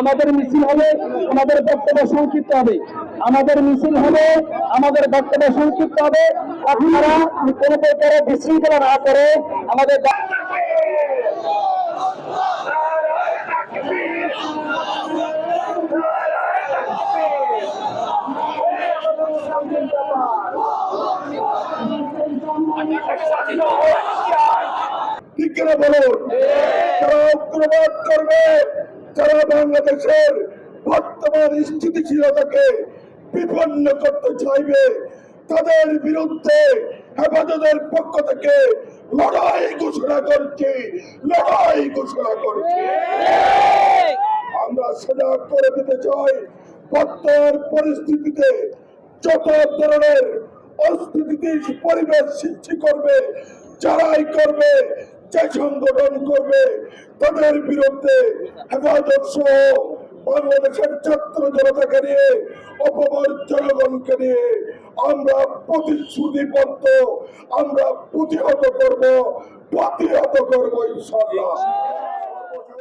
আমাদের মিছিল হবে, আমাদের বক্তব্য সংক্ষিপ্ত হবে। আমাদের মিছিল হবে, আমাদের বক্তব্য সংক্ষিপ্ত হবে। আপনারা কোনো প্রকারের বিশৃঙ্খলা না করে আমাদের বলুন, যারা উগ্রবাদ করবে, যারা বাংলাদেশের বর্তমান স্থিতিশীলতাকে বিপন্ন করতে চাইবে, তাদের বিরুদ্ধে হেফাজতের পক্ষ থেকে লড়াই ঘোষণা করছি, লড়াই ঘোষণা করছি। আমরা সজাগ করে দিতে চাই, বর্তমান পরিস্থিতিতে যত ধরনের অস্থিতিশীল পরিবেশ সৃষ্টি করবে, যারাই করবে, যে সংগঠন করবে, তাদের বিরুদ্ধে হেফাজত সহ বাংলাদেশের ছাত্র জনতাকে নিয়ে, অপর জনগণকে নিয়ে আমরা প্রতিশ্রুতিবদ্ধ, আমরা প্রতিহত করব, ইনশাআল্লাহ।